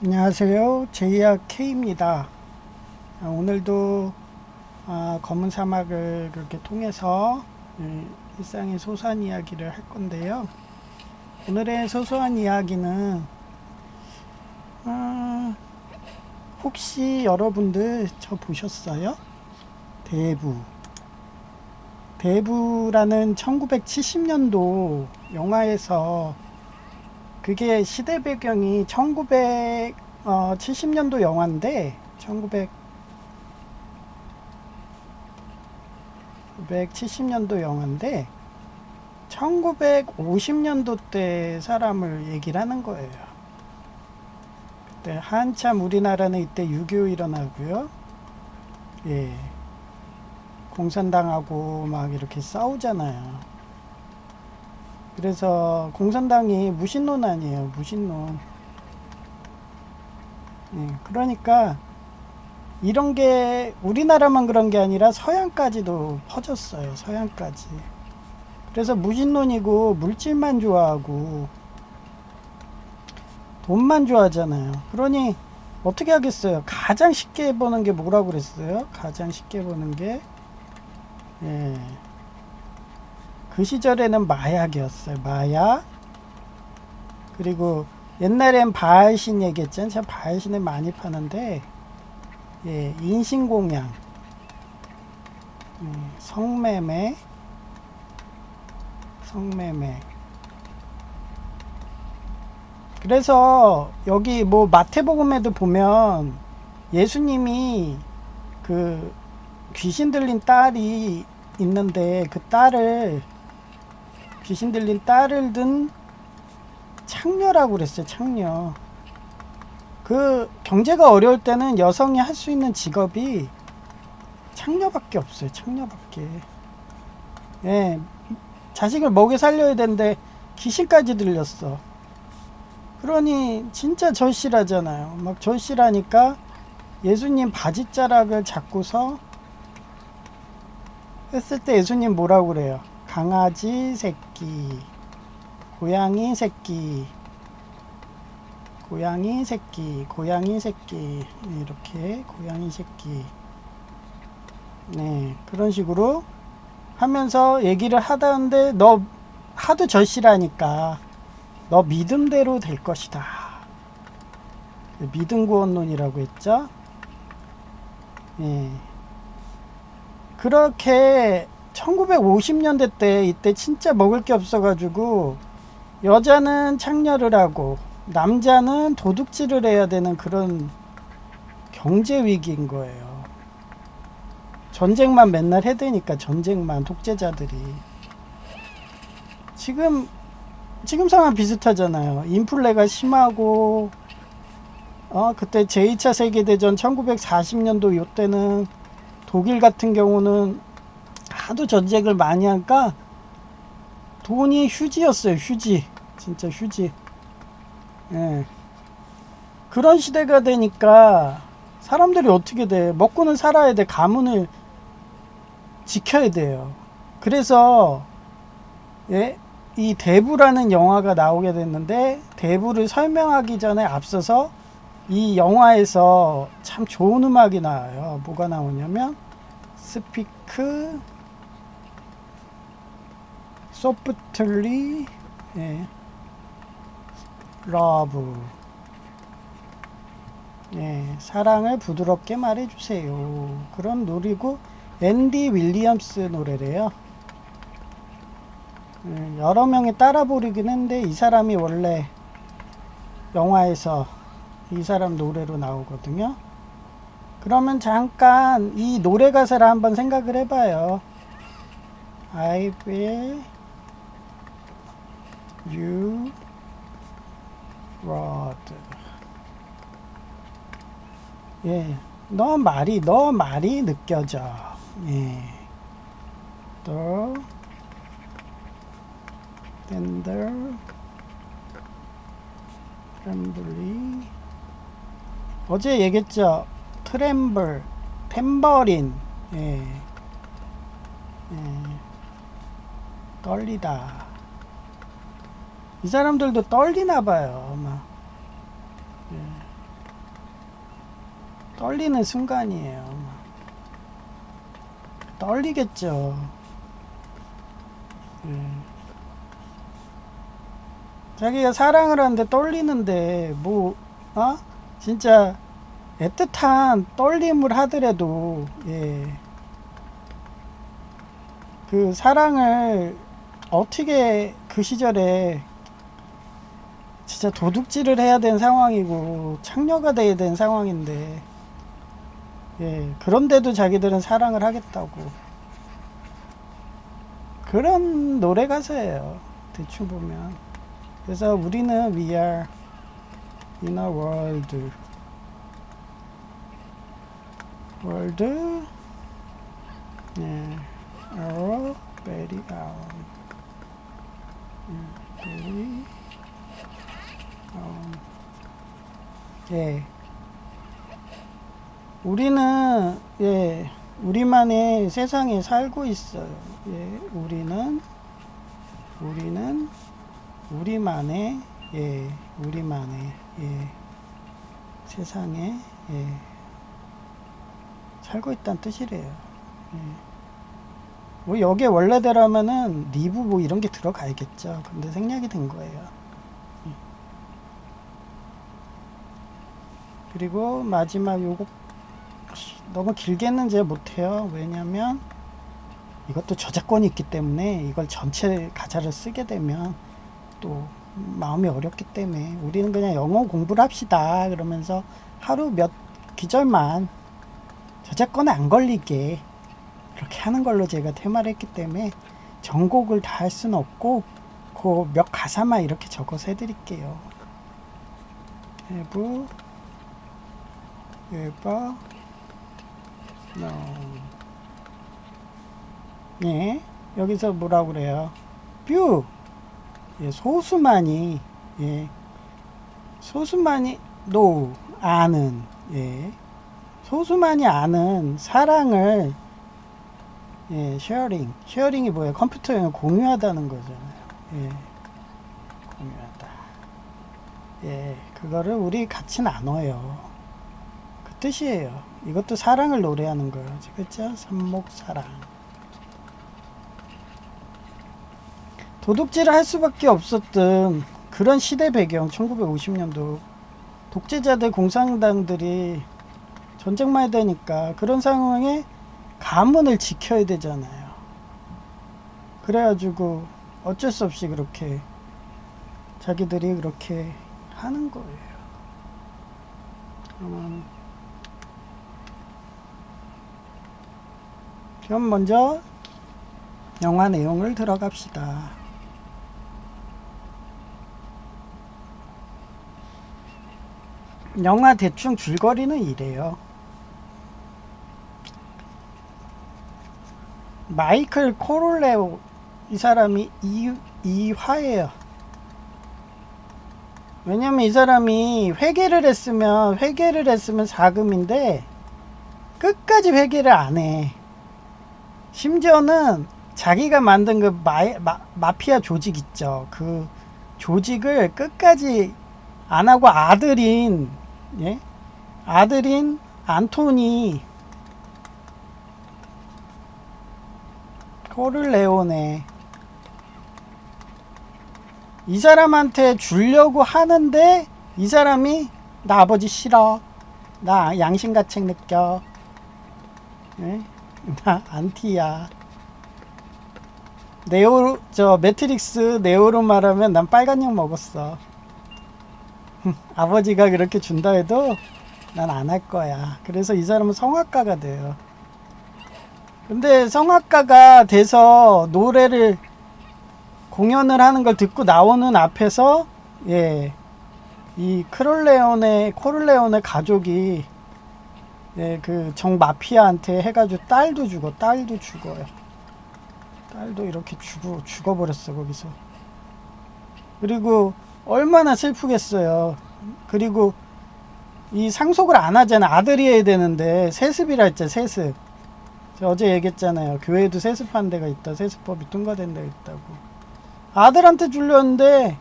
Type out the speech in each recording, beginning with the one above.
안녕하세요. 제이야 K입니다. 오늘도 검은 사막을 그렇게 통해서 일상의 소소한 이야기를 할 건데요. 오늘의 소소한 이야기는 아, 혹시 여러분들 저 보셨어요? 대부. 대부라는 1970년도 영화에서 그게 시대 배경이 1970년도 영화인데 1970년도 영화인데 1950년도 때 사람을 얘기를 하는 거예요. 그때 한참 우리나라는 이때 6.25 일어나고요. 예. 공산당하고 막 이렇게 싸우잖아요. 그래서 공산당이 무신론 아니에요. 무신론. 예. 그러니까 이런 게 우리나라만 그런 게 아니라 서양까지도 퍼졌어요. 서양까지. 그래서 무신론이고 물질만 좋아하고 돈만 좋아하잖아요. 그러니 어떻게 하겠어요? 가장 쉽게 보는 게 뭐라고 그랬어요? 가장 쉽게 보는 게 예. 그 시절에는 마약이었어요. 마약. 그리고 옛날엔 바알신 얘기했잖아요. 제가 바알신을 많이 파는데 예, 인신공양, 성매매, 성매매. 그래서 여기 뭐 마태복음에도 보면 예수님이 그 귀신 들린 딸이 있는데 그 딸을 귀신 들린 딸을 둔 창녀라고 그랬어요. 창녀. 그 경제가 어려울 때는 여성이 할 수 있는 직업이 창녀밖에 없어요. 창녀밖에. 예, 자식을 먹여 살려야 되는데 귀신까지 들렸어. 그러니 진짜 절실하잖아요. 막 절실하니까 예수님 바지자락을 잡고서 했을 때 예수님 뭐라고 그래요? 강아지 새끼, 고양이 새끼, 고양이 새끼, 고양이 새끼, 이렇게 고양이 새끼. 네, 그런 식으로 하면서 얘기를 하다는데 너 하도 절실하니까 너 믿음대로 될 것이다. 믿음 구원론이라고 했죠. 예. 그렇게 1950년대 때 이때 진짜 먹을 게 없어가지고 여자는 창녀를 하고 남자는 도둑질을 해야 되는 그런 경제 위기인 거예요. 전쟁만 맨날 해대니까 전쟁만 독재자들이 지금 상황 비슷하잖아요. 인플레가 심하고 그때 제2차 세계대전 1940년도 요때는 독일 같은 경우는 하도 전쟁을 많이 하니까 돈이 휴지였어요. 휴지. 진짜 휴지. 예. 그런 시대가 되니까 사람들이 어떻게 돼? 먹고는 살아야 돼. 가문을 지켜야 돼요. 그래서 예, 이 대부라는 영화가 나오게 됐는데 대부를 설명하기 전에 앞서서 이 영화에서 참 좋은 음악이 나와요. 뭐가 나오냐면 스피크 소프트리 예, 러브 예, 사랑을 부드럽게 말해주세요. 그런 노래고 앤디 윌리엄스 노래래요. 예, 여러 명이 따라 부르긴 했는데 이 사람이 원래 영화에서 이 사람 노래로 나오거든요. 그러면 잠깐 이 노래 가사를 한번 생각을 해봐요. I will you rod. 예, 너 말이 느껴져. 예, 또 tender, trembly. 어제 얘기했죠. 트렘블, 탬버린. 예, 예, 떨리다. 이 사람들도 떨리나 봐요. 막. 예. 떨리는 순간이에요. 떨리겠죠. 자기가 사랑을 하는데 떨리는데 뭐 진짜 애틋한 떨림을 하더라도 그 사랑을 어떻게 그 시절에 진짜 도둑질을 해야 되는 상황이고 창녀가 돼야 되는 상황인데 그런데도 자기들은 사랑을 하겠다고, 그런 노래 가사예요 대충 보면. 그래서 우리는 we are in a world our very own very own. 우리는 우리만의 세상에 살고 있어요. 우리는 우리만의 우리만의 세상에 살고 있다는 뜻이래요. 뭐 여기에 원래대로라면은 리브 뭐 이런 게 들어가야겠죠. 근데 생략이 된 거예요. 그리고 마지막 요거 너무 길게는 제가 못해요. 왜냐면 이것도 저작권이 있기 때문에 이걸 전체 가사를 쓰게 되면 또 마음이 어렵기 때문에 우리는 그냥 영어 공부를 합시다 그러면서 하루 몇 기절만 저작권에 안 걸리게 그렇게 하는 걸로 제가 테마를 했기 때문에 전곡을 다 할 수는 없고 그 몇 가사만 이렇게 적어서 해드릴게요. have ever known. 여기서 뭐라고 그래요? few, 소수만이, 소수만이 know, 아는, 소수만이 아는 사랑을 sharing이 뭐예요? 컴퓨터에 공유하다는 거잖아요. 공유하다. 그거를 우리 같이 나눠요. 그 뜻이에요. 이것도 사랑을 노래하는 거예요. 그렇죠? 삽목사랑. 도둑질을 할 수밖에 없었던 그런 시대 배경, 1950년도 독재자들, 공산당들이 전쟁만 해야 되니까 그런 상황에 가문을 지켜야 되잖아요. 그래가지고 어쩔 수 없이 그렇게 자기들이 그렇게 하는 거예요. 그럼 먼저 영화 내용을 들어갑시다. 영화 대충 줄거리는 이래요. 마이클 코를레오, 이 사람이 이화예요. 왜냐면 이 사람이 회개를 했으면 사금인데 끝까지 회개를 안 해. 심지어는 자기가 만든 그 마피아 조직 있죠. 그 조직을 끝까지 안 하고 아들인 안토니 코를레오네, 이 사람한테 주려고 하는데 이 사람이 나 아버지 싫어, 나 양심가책 느껴, 나 안티야. 매트릭스 네오로 말하면 난 빨간약 먹었어. 아버지가 그렇게 준다 해도 난 안 할 거야. 그래서 이 사람은 성악가가 돼요. 근데 성악가가 돼서 노래를 공연을 하는 걸 듣고 나오는 앞에서 이 코를레오네 가족이 그 정 마피아한테 해가지고 딸도 죽어요. 딸도 이렇게 죽어버렸어 거기서. 그리고 얼마나 슬프겠어요. 그리고 이 상속을 안 하잖아. 아들이 해야 되는데 세습이라 했죠. 세습. 제가 어제 얘기했잖아요. 교회에도 세습하는 데가 있다. 세습법이 통과된 데가 있다고. 아들한테 주려는데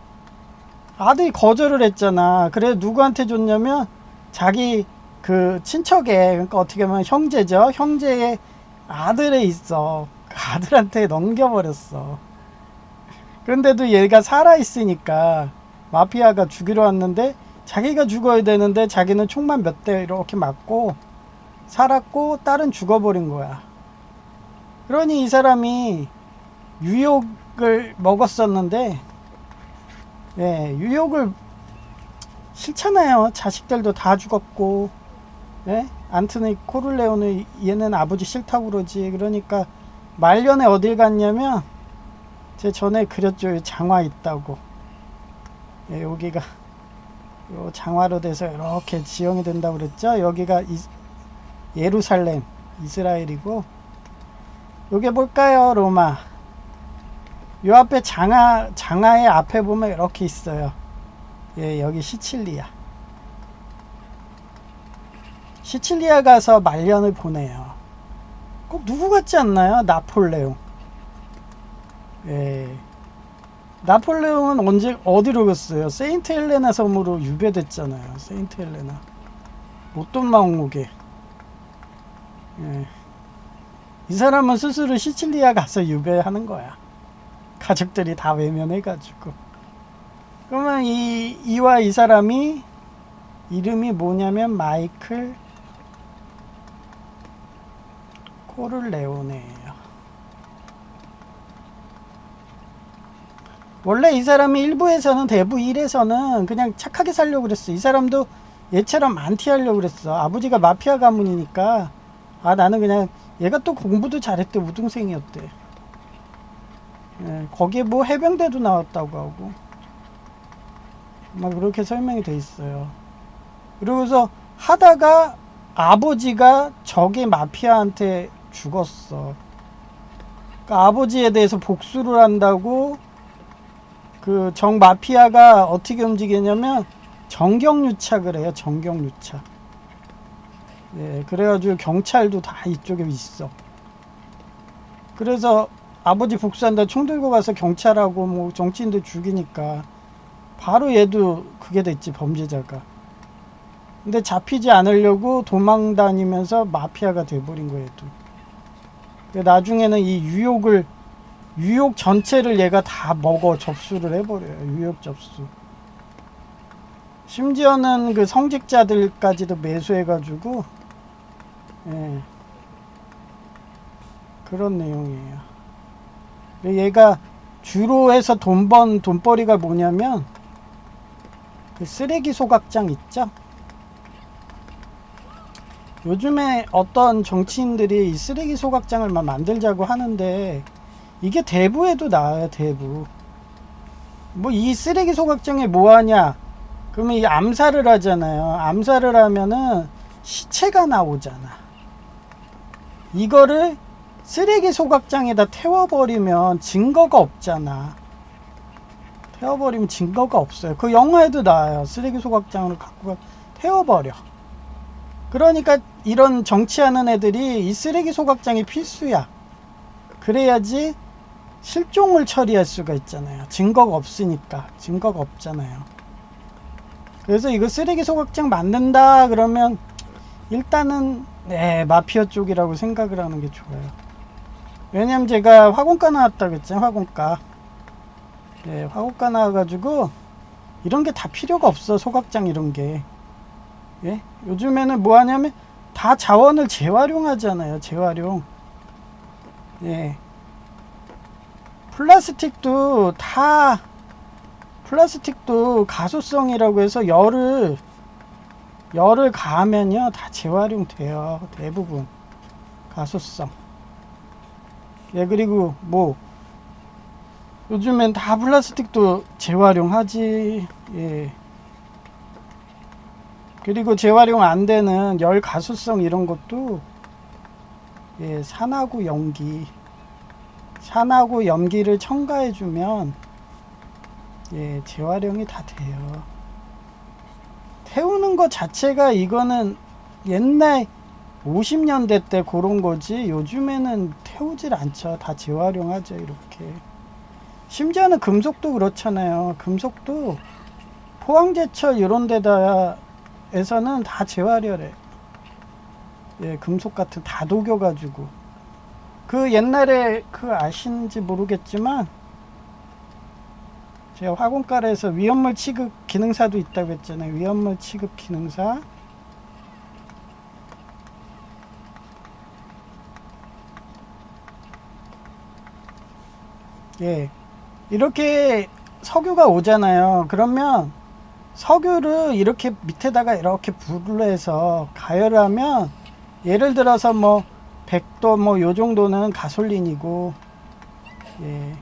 아들이 거절을 했잖아. 그래 누구한테 줬냐면 자기 그 친척에, 그러니까 어떻게 보면 형제죠. 형제의 아들에 있어. 그 아들한테 넘겨버렸어. 그런데도 얘가 살아있으니까 마피아가 죽이러 왔는데 자기가 죽어야 되는데 자기는 총만 몇 대 이렇게 맞고 살았고 딸은 죽어버린 거야. 그러니 이 사람이 유혹을 먹었었는데, 예, 유혹을 싫잖아요. 자식들도 다 죽었고, 예? 안토니 코를레오네 얘는 아버지 싫다고 그러지. 그러니까 말년에 어딜 갔냐면 제 전에 그렸죠. 장화 있다고. 예, 여기가 요 장화로 돼서 이렇게 지형이 된다고 그랬죠. 여기가 예루살렘, 이스라엘이고, 요게 뭘까요? 로마. 요 앞에 장화의 앞에 보면 이렇게 있어요. 예, 여기 시칠리아. 시칠리아 가서 말년을 보내요. 꼭 누구 같지 않나요? 나폴레옹. 예. 나폴레옹은 언제 어디로 갔어요? 세인트 헬레나 섬으로 유배됐잖아요. 세인트 헬레나. 못돈 마음무게. 예. 이 사람은 스스로 시칠리아 가서 유배하는 거야. 가족들이 다 외면해가지고. 그러면 이와 이 사람이 이름이 뭐냐면 마이클 코를레오네예요. 원래 이 사람이 일부에서는 대부 1에서는 그냥 착하게 살려고 그랬어. 이 사람도 얘처럼 안티하려고 그랬어. 아버지가 마피아 가문이니까 나는 그냥, 얘가 또 공부도 잘했대. 우등생이었대. 예, 거기에 뭐 해병대도 나왔다고 하고 막 그렇게 설명이 돼 있어요. 그러고서 하다가 아버지가 적의 마피아한테 죽었어. 그러니까 아버지에 대해서 복수를 한다고 그 정 마피아가 어떻게 움직이냐면 정경유착을 해요. 정경유착. 예, 그래가지고 경찰도 다 이쪽에 있어. 그래서 아버지 복수한다 총 들고 가서 경찰하고 뭐 정치인들 죽이니까 바로 얘도 그게 됐지, 범죄자가. 근데 잡히지 않으려고 도망 다니면서 마피아가 돼버린 거예요. 나중에는 이 유혹 전체를 얘가 다 먹어 접수를 해버려요. 유혹 접수. 심지어는 그 성직자들까지도 매수해가지고, 예, 그런 내용이에요. 얘가 주로 해서 돈벌이가 뭐냐면 그 쓰레기 소각장 있죠? 요즘에 어떤 정치인들이 이 쓰레기 소각장을 막 만들자고 하는데 이게 대부에도 나와요. 대부. 뭐 이 쓰레기 소각장에 뭐 하냐? 그러면 이 암살을 하잖아요. 암살을 하면은 시체가 나오잖아. 이거를 쓰레기 소각장에다 태워버리면 증거가 없잖아. 태워버리면 증거가 없어요. 그 영화에도 나와요. 쓰레기 소각장을 갖고 태워버려. 그러니까 이런 정치하는 애들이 이 쓰레기 소각장이 필수야. 그래야지 실종을 처리할 수가 있잖아요. 증거가 없으니까. 증거가 없잖아요. 그래서 이거 쓰레기 소각장 만든다 그러면 일단은 마피아 쪽이라고 생각을 하는 게 좋아요. 왜냐면 제가 화공과 나왔다 그랬잖아요. 화공과. 네, 화공과 나와가지고 이런 게 다 필요가 없어. 소각장 이런 게. 예? 요즘에는 뭐 하냐면 다 자원을 재활용하잖아요. 재활용. 예. 플라스틱도 가소성이라고 해서 열을 가하면요 다 재활용돼요. 대부분 가소성. 예, 그리고 뭐 요즘엔 다 플라스틱도 재활용하지. 예. 그리고 재활용 안 되는 열 가소성 이런 것도, 예, 산화구 염기를 첨가해 주면, 예, 재활용이 다 돼요. 태우는 것 자체가 이거는 옛날 50년대 때 그런 거지 요즘에는 태우질 않죠. 다 재활용하죠. 이렇게. 심지어는 금속도 그렇잖아요. 금속도 포항제철 이런 데다에서는 다 재활용해. 예, 금속 같은 다 녹여가지고. 그 옛날에 그 아시는지 모르겠지만 제가 화공가에서 위험물 취급 기능사도 있다고 했잖아요. 위험물 취급 기능사. 예, 이렇게 석유가 오잖아요. 그러면 석유를 이렇게 밑에다가 이렇게 불을 해서 가열하면, 예를 들어서 뭐 100도 뭐 요 정도는 가솔린이고, 예,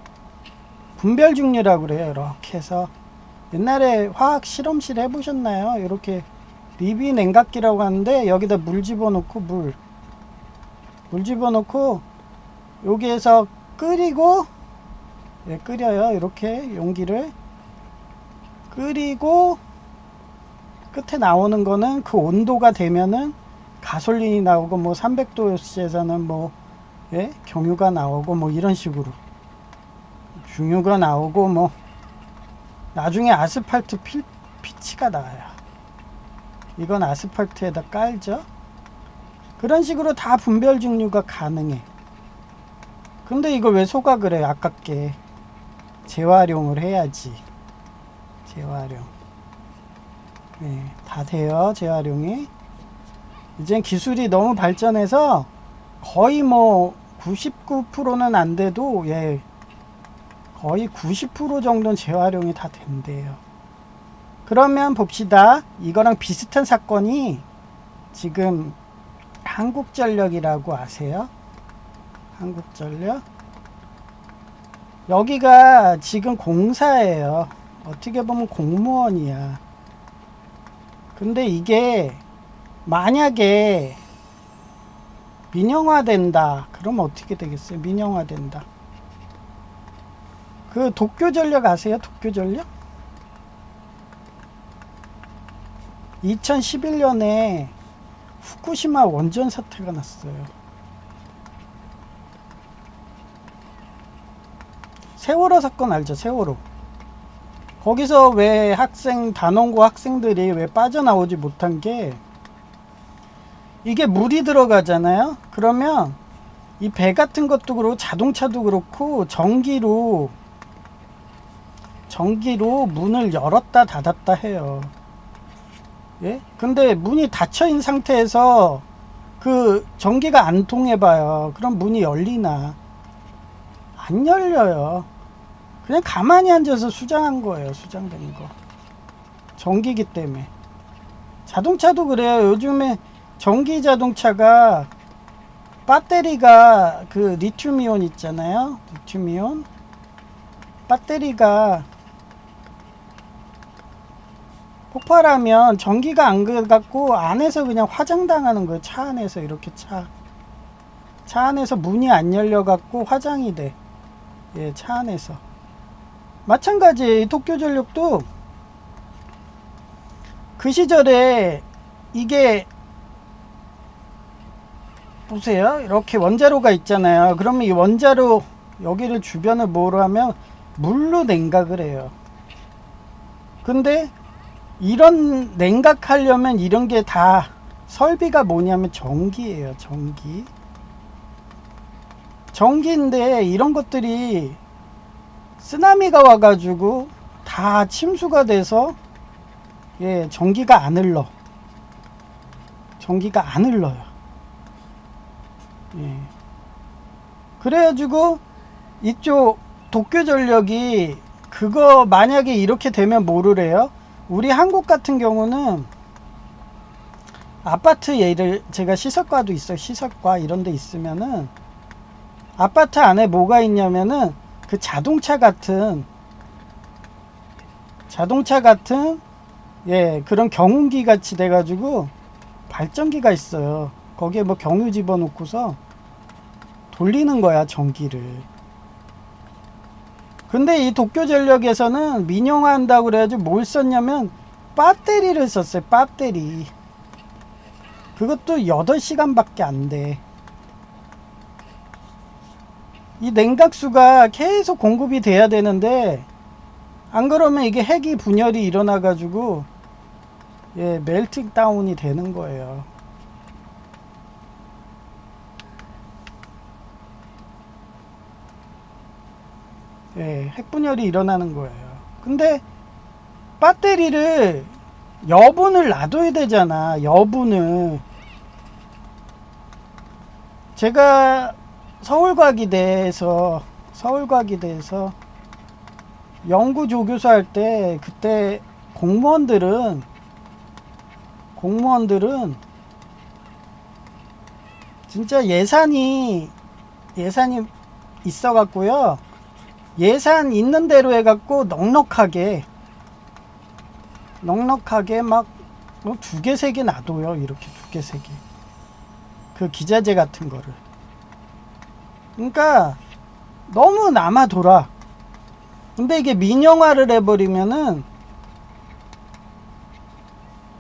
분별 중류라고 그래요. 이렇게 해서 옛날에 화학 실험실 해보셨나요? 이렇게 리비 냉각기라고 하는데, 여기다 물 집어넣고 물 집어넣고 여기에서 끓이고, 예, 끓여요. 이렇게 용기를 끓이고 끝에 나오는 거는 그 온도가 되면은 가솔린이 나오고, 뭐 300도에서는 뭐, 예, 경유가 나오고, 뭐 이런 식으로 중유가 나오고, 뭐 나중에 아스팔트 피치가 나와요. 이건 아스팔트에다 깔죠. 그런 식으로 다 분별 증류가 가능해. 근데 이걸 왜 소각을 해? 아깝게. 재활용을 해야지. 재활용. 네, 다 돼요. 재활용이. 이젠 기술이 너무 발전해서 거의 뭐 99%는 안 돼도, 예, 거의 90% 정도는 재활용이 다 된대요. 그러면 봅시다. 이거랑 비슷한 사건이 지금 한국전력이라고 아세요? 한국전력. 여기가 지금 공사예요. 어떻게 보면 공무원이야. 근데 이게 만약에 민영화된다. 그럼 어떻게 되겠어요? 민영화된다. 그 도쿄전력 아세요? 도쿄전력? 2011년에 후쿠시마 원전 사태가 났어요. 세월호 사건 알죠? 세월호. 거기서 왜 단원고 학생들이 왜 빠져나오지 못한 게, 이게 물이 들어가잖아요. 그러면 이 배 같은 것도 그렇고 자동차도 그렇고 전기로 문을 열었다 닫았다 해요. 예? 근데 문이 닫혀 있는 상태에서 그 전기가 안 통해 봐요. 그럼 문이 열리나? 안 열려요. 그냥 가만히 앉아서 수장한 거예요. 수장된 거. 전기기 때문에. 자동차도 그래요. 요즘에 전기 자동차가 배터리가 그 리튬이온 있잖아요. 리튬이온. 배터리가 폭발하면 전기가 안 가갖고 안에서 그냥 화장당하는 거예요. 차 안에서 이렇게 차 안에서 문이 안 열려갖고 화장이 돼. 예, 차 안에서. 마찬가지 도쿄전력도 그 시절에 이게 보세요. 이렇게 원자로가 있잖아요. 그러면 이 원자로 여기를 주변을 뭐로 하면 물로 냉각을 해요. 근데 이런 냉각하려면 이런 게 다 설비가 뭐냐면 전기예요. 전기인데 이런 것들이 쓰나미가 와가지고 다 침수가 돼서, 예, 전기가 안 흘러요. 예. 그래가지고 이쪽 도쿄전력이 그거 만약에 이렇게 되면 뭐를 해요? 우리 한국 같은 경우는 아파트 예를, 제가 시설과도 있어요. 시설과 이런 데 있으면은 아파트 안에 뭐가 있냐면은 그 자동차 같은 예, 그런 경운기 같이 돼가지고 발전기가 있어요. 거기에 뭐 경유 집어넣고서 돌리는 거야, 전기를. 근데 이 도쿄전력에서는 민영화한다고 그래가지고 뭘 썼냐면 배터리를 썼어요. 배터리. 그것도 8시간밖에 안 돼. 이 냉각수가 계속 공급이 돼야 되는데, 안 그러면 이게 핵이 분열이 일어나 가지고, 예, 멜팅 다운이 되는 거예요. 예, 핵분열이 일어나는 거예요. 근데 배터리를 여분을 놔둬야 되잖아. 여분을. 제가 서울과기대에서 연구 조교수 할 때 그때 공무원들은 진짜 예산이 있어 갖고요. 예산 있는 대로 해 갖고 넉넉하게 막 두 개, 세 개 놔둬요. 이렇게 두 개, 세 개. 그 기자재 같은 거를. 그러니까 너무 남아 돌아. 근데 이게 민영화를 해버리면은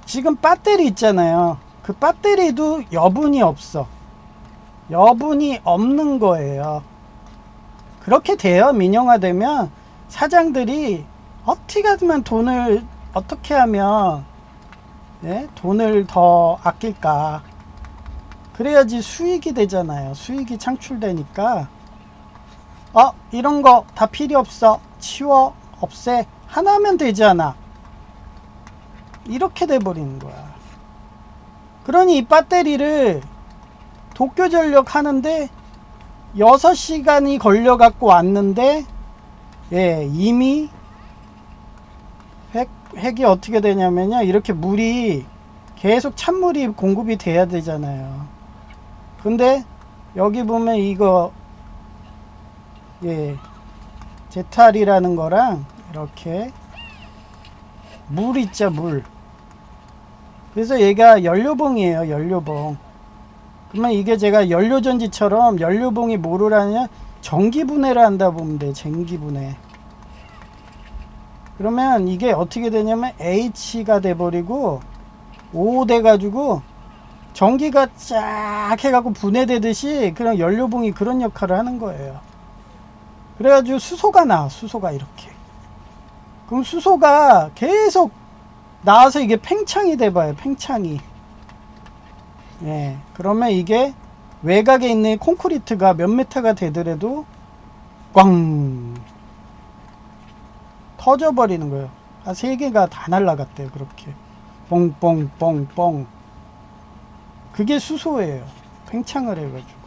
지금 배터리 있잖아요. 그 배터리도 여분이 없어. 여분이 없는 거예요. 그렇게 돼요. 민영화 되면 사장들이 어떻게 하면 예? 돈을 더 아낄까. 그래야지 수익이 되잖아요. 수익이 창출되니까 이런 거 다 필요 없어. 치워. 없애. 하나면 되잖아. 이렇게 돼버리는 거야. 그러니 이 배터리를 도쿄전력 하는데 6시간이 걸려 갖고 왔는데 예, 이미 핵이 어떻게 되냐면요. 이렇게 물이 계속 찬물이 공급이 돼야 되잖아요. 근데 여기 보면 이거 예, 제탈이라는 거랑 이렇게 물 있죠, 물. 그래서 얘가 연료봉이에요, 연료봉. 그러면 이게 제가 연료전지처럼 연료봉이 뭐를 하냐? 전기분해를 한다 보면 돼, 전기분해. 그러면 이게 어떻게 되냐면 H가 돼버리고 O 돼가지고 전기가 쫙 해갖고 분해되듯이 그냥 연료봉이 그런 역할을 하는 거예요. 그래가지고 수소가 나와, 수소가 이렇게. 그럼 수소가 계속 나와서 이게 팽창이 돼봐요, 팽창이. 예, 그러면 이게 외곽에 있는 콘크리트가 몇 메타가 되더라도 꽝 터져버리는 거예요. 한 3개가 다 날라갔대요. 그렇게 뻥뻥뻥뻥. 그게 수소예요. 팽창을 해가지고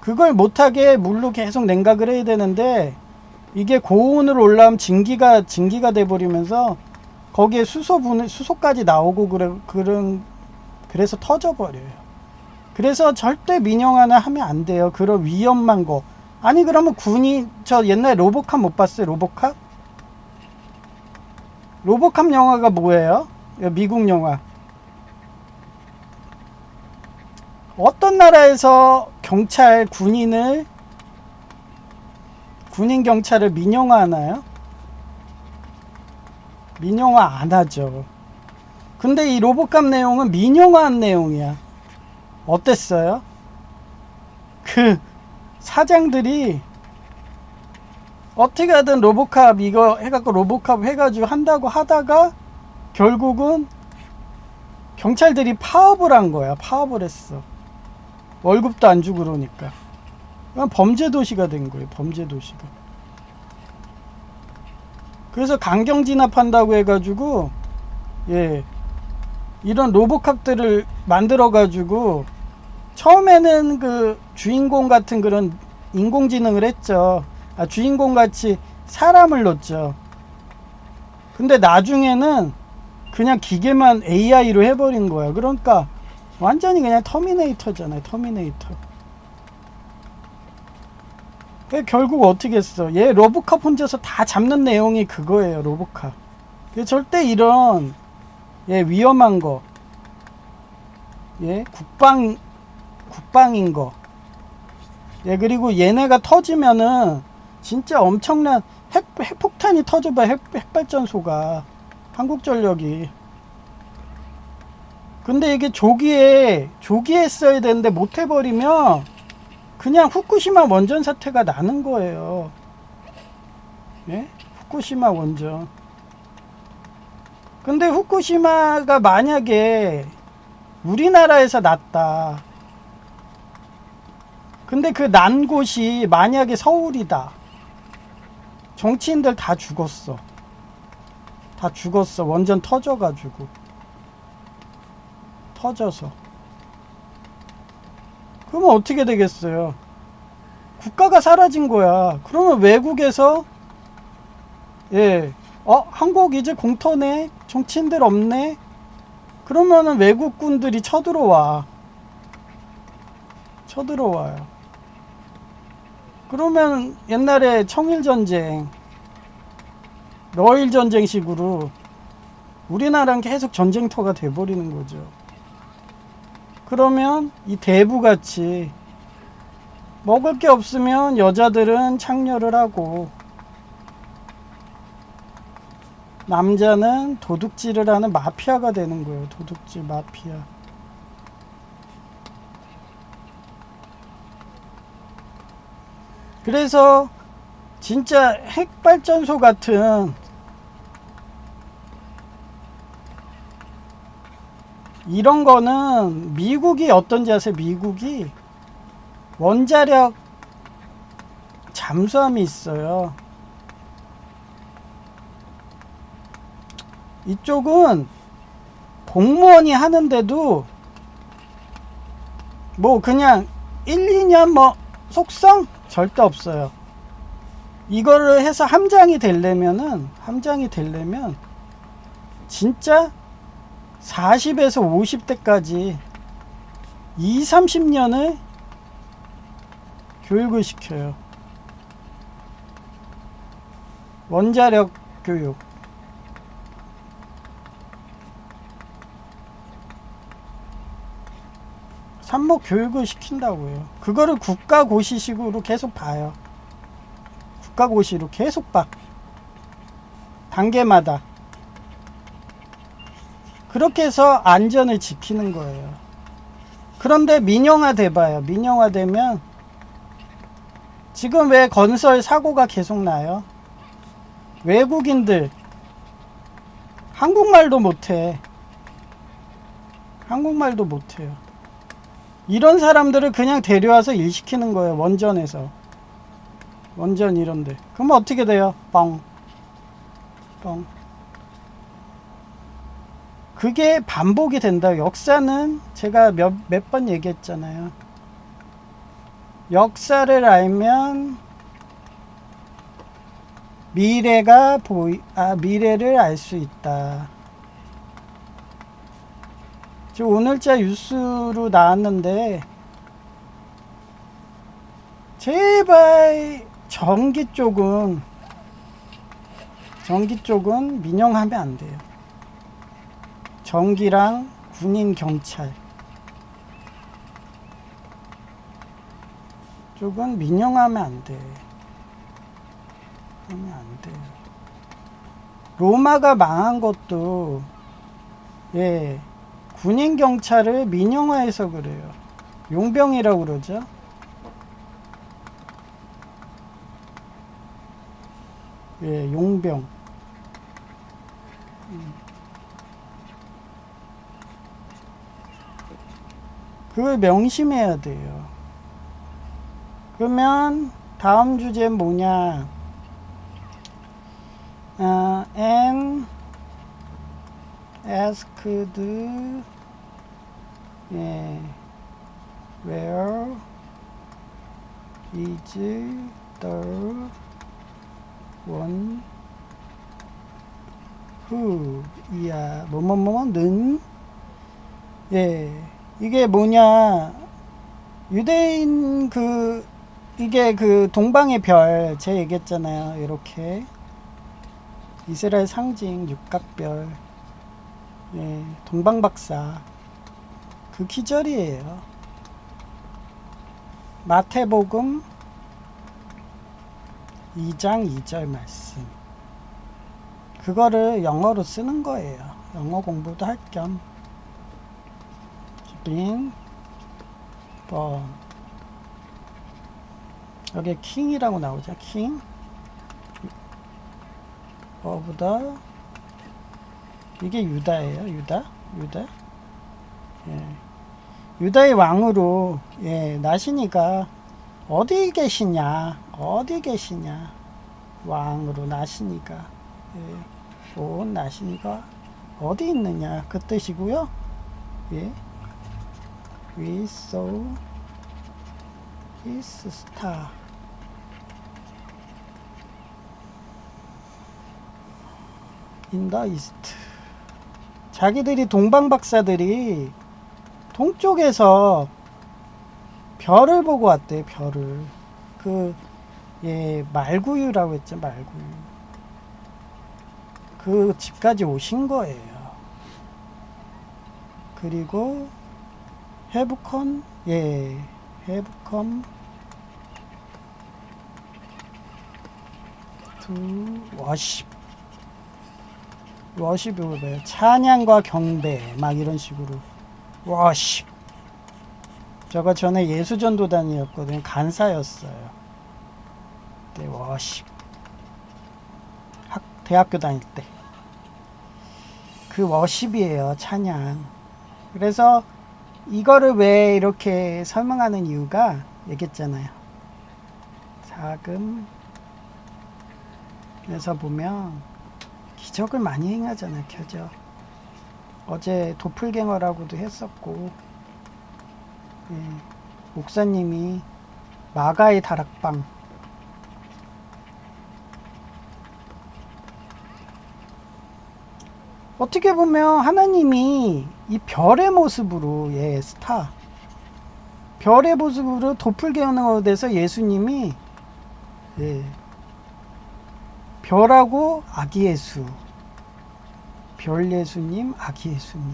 그걸 못하게 물로 계속 냉각을 해야 되는데 이게 고온으로 올라오면 증기가 돼버리면서 거기에 수소까지 나오고 그래서 터져버려요. 그래서 절대 민영화는 하면 안 돼요. 그런 위험한 거. 아니 그러면 저 옛날에 로보캅 못 봤어요? 로보캅 영화가 뭐예요? 미국 영화. 어떤 나라에서 군인 경찰을 민영화 하나요? 민영화 안 하죠. 근데 이 로보캅 내용은 민영화한 내용이야. 어땠어요? 그 사장들이 어떻게 하든 로보캅 이거 해갖고 로보캅 해가지고 한다고 하다가 결국은 경찰들이 파업을 한 거야. 파업을 했어. 월급도 안 주고 그러니까. 범죄 도시가 된 거예요. 범죄 도시가. 그래서 강경 진압한다고 해가지고 예, 이런 로보캅들을 만들어 가지고 처음에는 그 주인공 같은 그런 인공지능을 했죠. 주인공 같이 사람을 넣었죠. 근데 나중에는 그냥 기계만 AI로 해버린 거야. 그러니까 완전히 그냥 터미네이터잖아요. 터미네이터. 결국 어떻게 했어? 얘 로보캅 혼자서 다 잡는 내용이 그거예요. 로보캅. 절대 이런 위험한 거, 국방인 거, 그리고 얘네가 터지면은 진짜 엄청난 핵폭탄이 터져봐. 핵발전소가 한국전력이. 근데 이게 조기에 했어야 되는데 못 해버리면 그냥 후쿠시마 원전 사태가 나는 거예요. 예? 후쿠시마 원전. 근데 후쿠시마가 만약에 우리나라에서 났다. 근데 그 난 곳이 만약에 서울이다. 정치인들 다 죽었어. 다 죽었어. 원전 터져가지고. 터져서. 그러면 어떻게 되겠어요? 국가가 사라진 거야. 그러면 외국에서 한국 이제 공터네. 정치인들 없네. 그러면은 외국군들이 쳐들어와요. 그러면 옛날에 청일전쟁, 러일전쟁식으로 우리나라는 계속 전쟁터가 돼버리는 거죠. 그러면 이 대부같이 먹을 게 없으면 여자들은 창녀를 하고 남자는 도둑질을 하는 마피아가 되는 거예요. 도둑질 마피아. 그래서 진짜 핵발전소 같은 이런 거는 미국이 어떤지 아세요? 미국이 원자력 잠수함이 있어요. 이쪽은 공무원이 하는데도 뭐 그냥 1, 2년 뭐 속성 절대 없어요. 이거를 해서 함장이 되려면 진짜 40에서 50대까지 2, 30년을 교육을 시켜요. 원자력 교육. 산모 교육을 시킨다고요. 그거를 국가고시식으로 계속 봐요. 국가고시로 계속 봐. 단계마다. 그렇게 해서 안전을 지키는 거예요. 그런데 민영화 돼봐요. 민영화 되면 지금 왜 건설 사고가 계속 나요? 외국인들 한국말도 못해. 한국말도 못해요. 이런 사람들을 그냥 데려와서 일 시키는 거예요. 원전에서. 원전 이런데. 그러면 어떻게 돼요? 뻥. 그게 반복이 된다. 역사는 제가 몇 번 얘기했잖아요. 역사를 알면 미래를 알 수 있다. 저 오늘자 뉴스로 나왔는데 제발 전기 쪽은 민영하면 안 돼요. 전기랑 군인 경찰 쪽은 민영하면 안 돼. 하면 안 돼요. 로마가 망한 것도 군인 경찰을 민영화해서 그래요. 용병이라고 그러죠. 용병. 그걸 명심해야 돼요. 그러면 다음 주제 뭐냐? and asked where is the one who 뭐뭐뭐는 이게 뭐냐? 유대인 이게 동방의 별 제가 얘기했잖아요. 이렇게 이스라엘 상징 육각별, 동방박사 그 기절이에요. 마태복음 2장 2절 말씀. 그거를 영어로 쓰는 거예요. 영어 공부도 할 겸. 여기 킹이라고 나오죠. king of the 이게 유다예요. 유다. 유다의 왕으로 나시니가 어디 계시냐. 왕으로 나시니가, 예, 온 나시니가 어디 있느냐 그 뜻이고요. 예, we saw his star. in the east. 자기들이 동방박사들이 동쪽에서 별을 보고 왔대. 별을. 예, 말구유라고 했죠. 말구유. 그 집까지 오신 거예요. 그리고 have come, 예, have come to worship. 워십이 뭐예요? 찬양과 경배 막 이런 식으로 워십. 저거 전에 예수전도단이었거든요. 간사였어요. 네, 워십. 대학교 다닐 때 그 워십이에요. 찬양. 그래서 이거를 왜 이렇게 설명하는 이유가 얘기했잖아요. 자금에서 보면 기적을 많이 행하잖아요. 켜져. 어제 도플갱어라고도 했었고, 예, 목사님이 마가의 다락방, 어떻게 보면 하나님이 이 별의 모습으로, 예, 스타, 별의 모습으로 도플갱어가 돼서 예수님이, 예, 별하고 아기 예수, 별 예수님, 아기 예수님,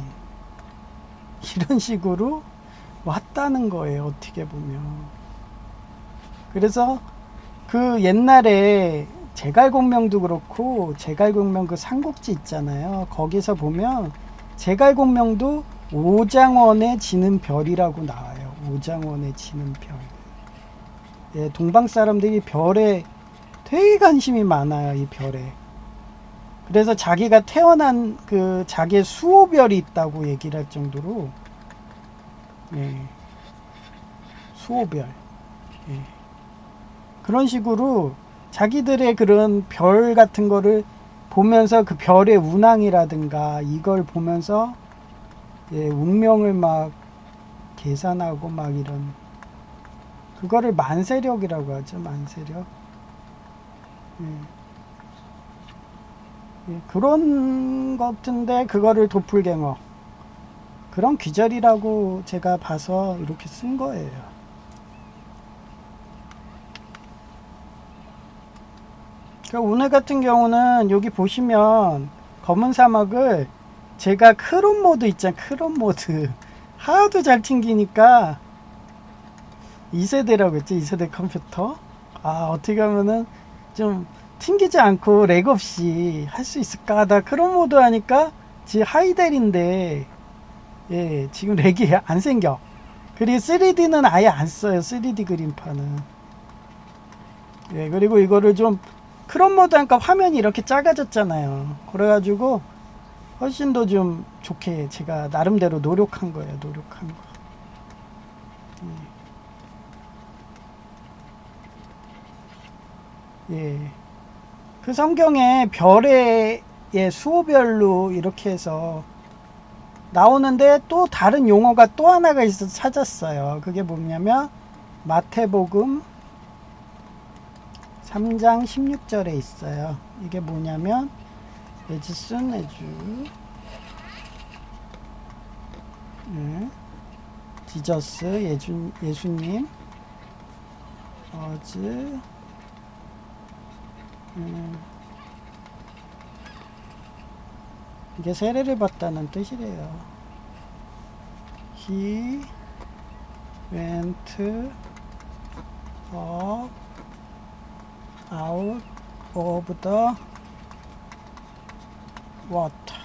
이런 식으로 왔다는 거예요. 어떻게 보면. 그래서 그 옛날에 제갈공명도 그렇고, 제갈공명 그 삼국지 있잖아요. 거기서 보면 제갈공명도 오장원에 지는 별이라고 나와요. 오장원에 지는 별. 예, 동방 사람들이 별에 되게 관심이 많아요. 이 별에. 그래서 자기가 태어난 그 자기의 수호별이 있다고 얘기를 할 정도로, 예, 수호별, 예, 그런 식으로 자기들의 그런 별 같은 거를 보면서 그 별의 운항이라든가 이걸 보면서, 예, 운명을 막 계산하고 막 이런, 그거를 만세력이라고 하죠. 만세력. 예. 예, 그런 것 같은데 그거를 도플갱어, 그런 귀절이라고 제가 봐서 이렇게 쓴 거예요. 그러니까 오늘 같은 경우는 여기 보시면 검은 사막을 제가 크롬 모드 있잖아요. 크롬 모드 하도 잘 튕기니까 2세대라고 했죠. 2세대 컴퓨터. 어떻게 하면은 좀 튕기지 않고 렉 없이 할 수 있을까 하다 크롬 모드 하니까 지금 하이델인데, 예, 지금 렉이 안 생겨. 그리고 3D는 아예 안 써요. 3D 그림판은. 예, 그리고 이거를 좀 크롬 모드 하니까 화면이 이렇게 작아졌잖아요. 그래가지고 훨씬 더 좀 좋게 제가 나름대로 노력한 거예요. 노력한 거. 예. 그 성경에 별의, 예, 수호별로 이렇게 해서 나오는데 또 다른 용어가 또 하나가 있어서 찾았어요. 그게 뭐냐면 마태복음 3장 16절에 있어요. 이게 뭐냐면 as soon as 지저스, 예수님 이게 세례를 받다는 뜻이래요. He went up out of the water.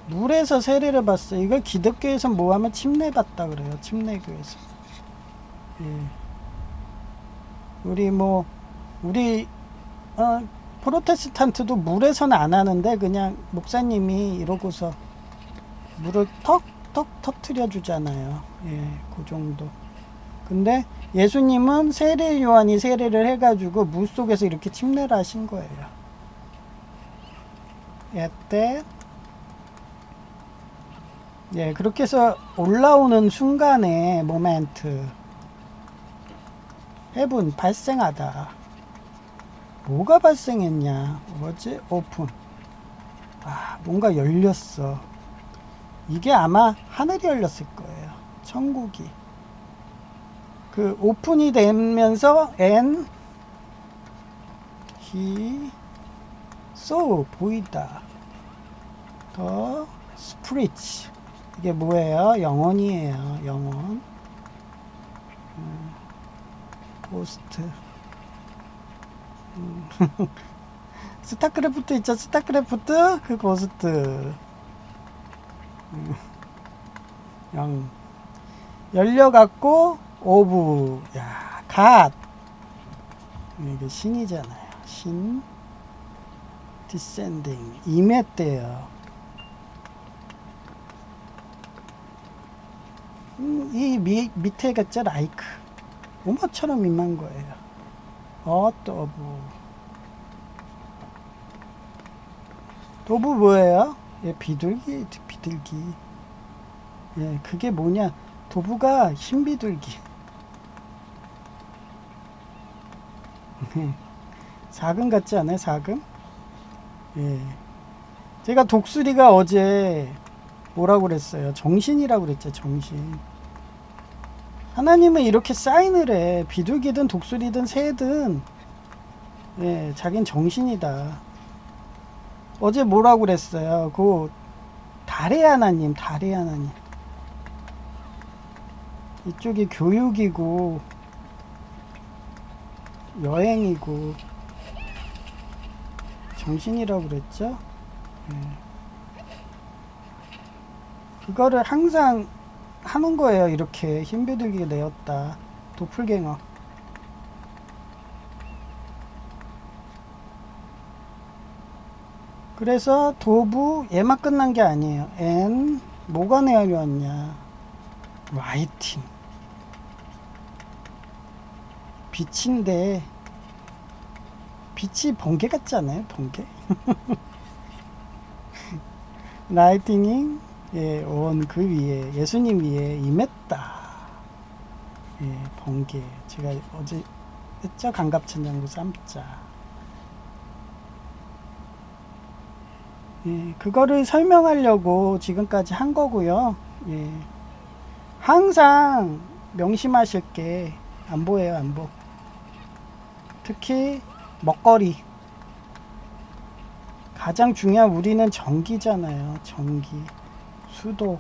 물에서 세례를 받았어요. 이걸 기독교에서 뭐하면 침례 받다 그래요. 침례교에서. 예. 우리 프로테스탄트도 물에서는 안 하는데 그냥 목사님이 이러고서 물을 턱턱 터트려 주잖아요. 예, 그 정도. 근데 예수님은 세례 요한이 세례를 해가지고 물 속에서 이렇게 침례를 하신 거예요. 이때 예, 그렇게 해서 올라오는 순간에 모멘트 헤븐 발생하다. 뭐가 발생했냐? 뭐지? 오픈. 아, 뭔가 열렸어. 이게 아마 하늘이 열렸을 거예요. 천국이. 그 오픈이 되면서 and he saw 보이다. the spirits 이게 뭐예요? 영혼이에요. 영혼. 고스트. 스타크래프트 있죠? 스타크래프트 그 고스트. 영 열려갖고 오브 야 갓 이게 신이잖아요. 신 디센딩 임했대요. 이 밑에 갔죠? 라이크 오마처럼 임한 거예요. 어떠브 도브 뭐예요? 예, 비둘기 비둘기. 예, 그게 뭐냐? 도브가 흰 비둘기. 사금 같지 않아요? 사금? 예. 제가 독수리가 어제 뭐라고 그랬어요? 정신이라고 그랬죠. 정신. 하나님은 이렇게 사인을 해. 비둘기든 독수리든 새든 예, 자긴 정신이다. 어제 뭐라고 그랬어요? 그 달의 하나님, 달의 하나님. 이쪽이 교육이고 여행이고 정신이라고 그랬죠? 예. 그거를 항상 하는 거예요. 이렇게 흰비둘기가 내었다. 도플갱어. 그래서 도부 얘만 끝난 게 아니에요. N 뭐가 내려왔냐? 라이팅. 빛인데 빛이 번개 같지 않아요? 번개? 라이팅이 예, 온 그 위에 예수님 위에 임했다. 예, 번개. 제가 어제 했죠? 강갑천장구 3자. 예, 그거를 설명하려고 지금까지 한 거고요. 예, 항상 명심하실 게 안보예요. 안보. 특히 먹거리. 가장 중요한 우리는 전기잖아요. 전기. 수도.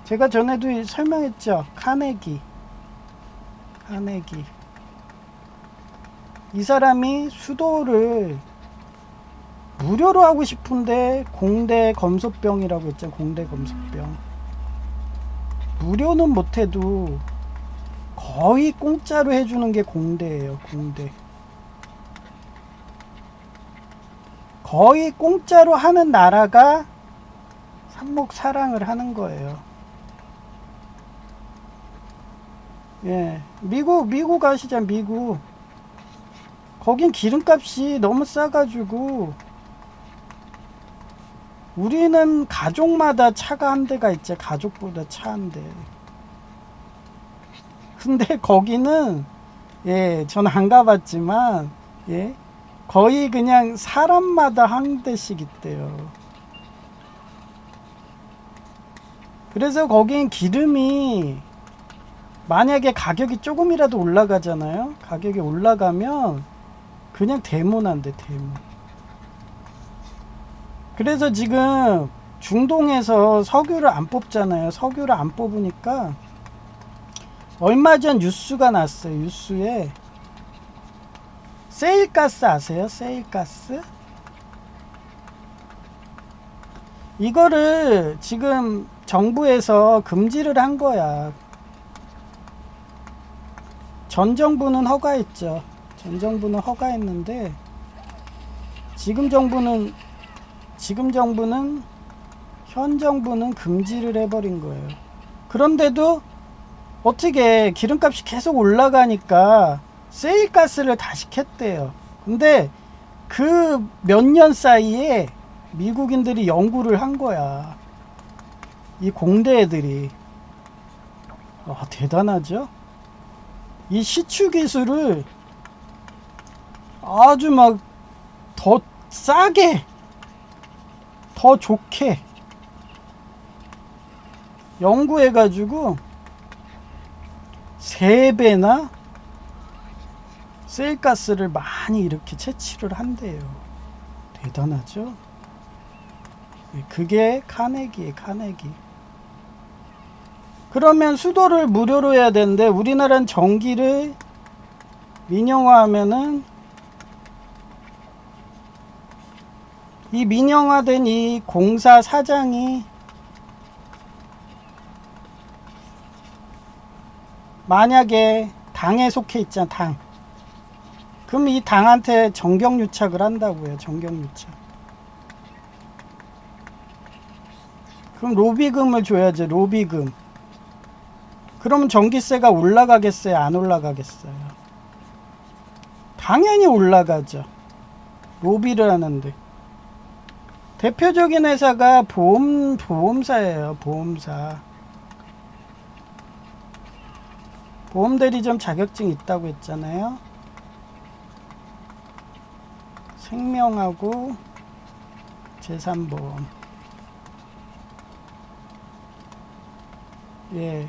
제가 전에도 설명했죠. 카네기. 이 사람이 수도를 무료로 하고 싶은데 공대 검소병이라고 했죠. 공대 검소병. 무료는 못해도 거의 공짜로 해주는 게 공대예요. 공대. 거의 공짜로 하는 나라가 삼목사랑을 하는 거예요. 예, 미국 아시잖아요. 미국. 거긴 기름값이 너무 싸가지고 우리는 가족마다 차가 한 대가 있죠. 가족보다 차 한 대. 근데 거기는 예, 저는 안 가봤지만 예, 거의 그냥 사람마다 한 대씩 있대요. 그래서 거긴 기름이 만약에 가격이 조금이라도 올라가잖아요. 가격이 올라가면 그냥 대문한데 대문. 그래서 지금 중동에서 석유를 안 뽑잖아요. 석유를 안 뽑으니까 얼마 전 뉴스가 났어요. 뉴스에 세일가스 아세요? 세일가스? 이거를 지금 정부에서 금지를 한 거야. 전 정부는 허가했죠. 전 정부는 허가했는데 지금 정부는 현 정부는 금지를 해버린 거예요. 그런데도 어떻게 기름값이 계속 올라가니까 세일가스를 다시 켰대요. 근데 그 몇 년 사이에 미국인들이 연구를 한 거야. 이 공대 애들이. 대단하죠? 이 시추 기술을 아주 막 더 싸게, 더 좋게 연구해가지고 3배나 세일가스를 많이 이렇게 채취를 한대요. 대단하죠? 그게 카네기예요, 카네기. 그러면 수도를 무료로 해야 되는데 우리나라는 전기를 민영화하면은 이 민영화된 이 공사 사장이 만약에 당에 속해 있잖아, 당. 그럼 이 당한테 정경유착을 한다고요, 정경유착. 그럼 로비금을 줘야죠, 로비금. 그러면 전기세가 올라가겠어요, 안 올라가겠어요? 당연히 올라가죠. 로비를 하는데. 대표적인 회사가 보험사예요, 보험사. 보험대리점 자격증 있다고 했잖아요. 생명하고 재산보험. 예.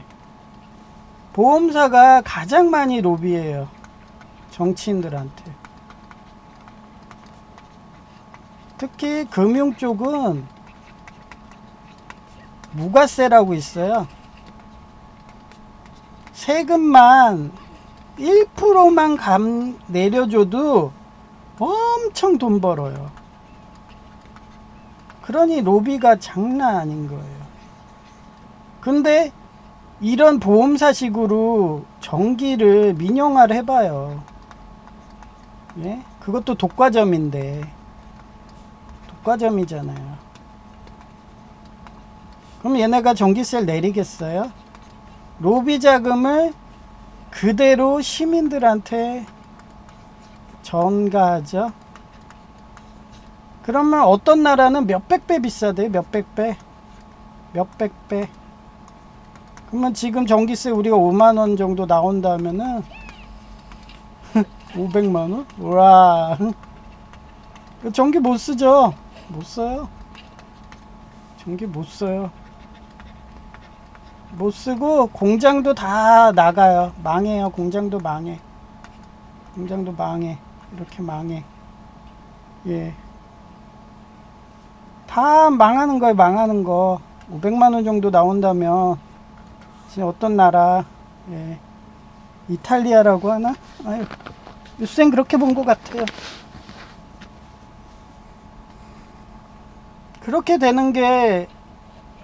보험사가 가장 많이 로비해요, 정치인들한테. 특히 금융 쪽은 무과세라고 있어요. 세금만 1%만 내려줘도 엄청 돈 벌어요. 그러니 로비가 장난 아닌 거예요. 근데 이런 보험사식으로 전기를 민영화를 해봐요. 예? 그것도 독과점인데. 독과점이잖아요. 그럼 얘네가 전기세를 내리겠어요? 로비 자금을 그대로 시민들한테 전가하죠. 그러면 어떤 나라는 몇백 배 비싸대요, 몇백 배. 몇백 배. 그러면 지금 전기세 우리가 5만원 정도 나온다면은 500만원? 우와. 전기 못 쓰죠? 못 써요. 전기 못 써요. 못 쓰고 공장도 다 나가요. 망해요. 공장도 망해. 공장도 망해. 이렇게 망해. 예. 다 망하는 거예요. 망하는 거. 500만원 정도 나온다면 지금 어떤 나라, 예. 이탈리아라고 하나? 아유, 뉴스엔 그렇게 본 것 같아요. 그렇게 되는 게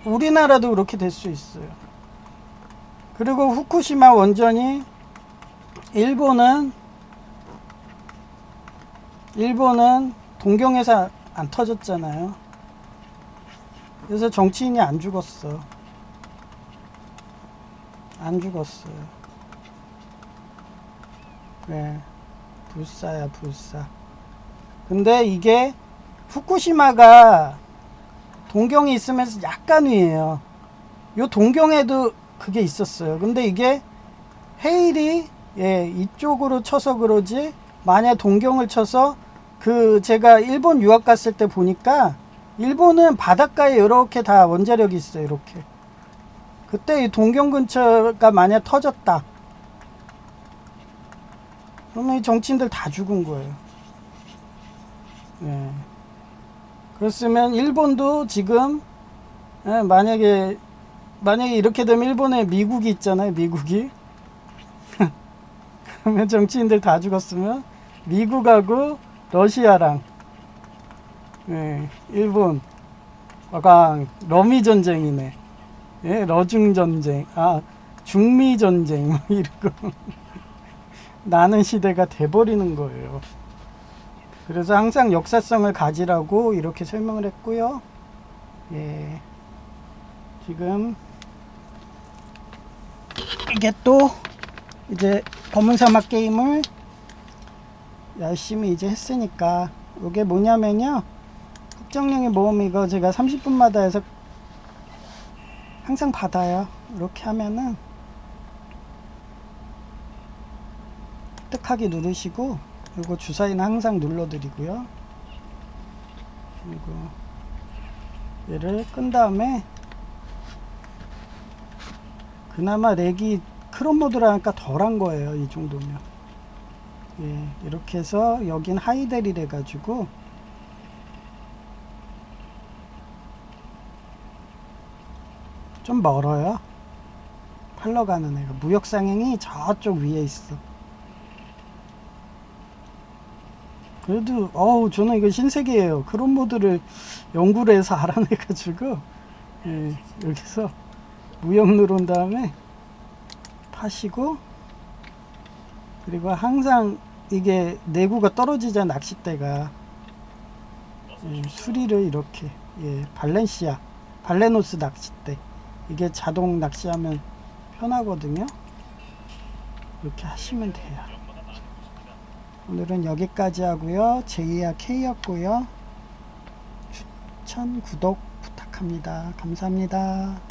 우리나라도 그렇게 될 수 있어요. 그리고 후쿠시마 원전이 일본은 동경에서 안 터졌잖아요. 그래서 정치인이 안 죽었어. 안 죽었어요. 네, 불사야, 불사. 근데 이게 후쿠시마가 동경이 있으면서 약간 위에요. 요 동경에도 그게 있었어요. 근데 이게 해일이, 예, 이쪽으로 쳐서 그러지, 만약 동경을 쳐서, 제가 일본 유학 갔을 때 보니까 일본은 바닷가에 이렇게 다 원자력이 있어요. 이렇게. 그때 이 동경 근처가 만약 터졌다, 그러면 이 정치인들 다 죽은 거예요. 예. 그렇으면 일본도 지금, 예, 만약에 이렇게 되면 일본에 미국이 있잖아요. 미국이. 그러면 정치인들 다 죽었으면 미국하고 러시아랑, 예, 일본 와강 러미 전쟁이네. 예, 러중 전쟁, 중미 전쟁, 뭐 이러고 나는 시대가 돼버리는 거예요. 그래서 항상 역사성을 가지라고 이렇게 설명을 했고요. 예, 지금 이게 또 이제 검은 사막 게임을 열심히 이제 했으니까 이게 뭐냐면요, 국정령의 모험 이거 제가 30분마다 해서 항상 받아요. 이렇게 하면은 획득하기 누르시고, 이거 주사위는 항상 눌러드리고요. 그리고 얘를 끈 다음에, 그나마 렉이 크롬 모드라니까 덜한 거예요, 이 정도면. 예, 이렇게 해서 여긴 하이델이래 가지고 좀 멀어요. 팔러 가는 애가. 무역상행이 저쪽 위에 있어. 그래도 저는 이거 신세계예요. 크롬 모드를 연구를 해서 알아내가지고, 예, 여기서 무역 누른 다음에 파시고, 그리고 항상 이게 내구가 떨어지잖아, 낚싯대가. 예, 수리를 이렇게, 예, 발레노스 낚싯대, 이게 자동 낚시하면 편하거든요. 이렇게 하시면 돼요. 오늘은 여기까지 하고요. 제이야 K였고요. 추천, 구독 부탁합니다. 감사합니다.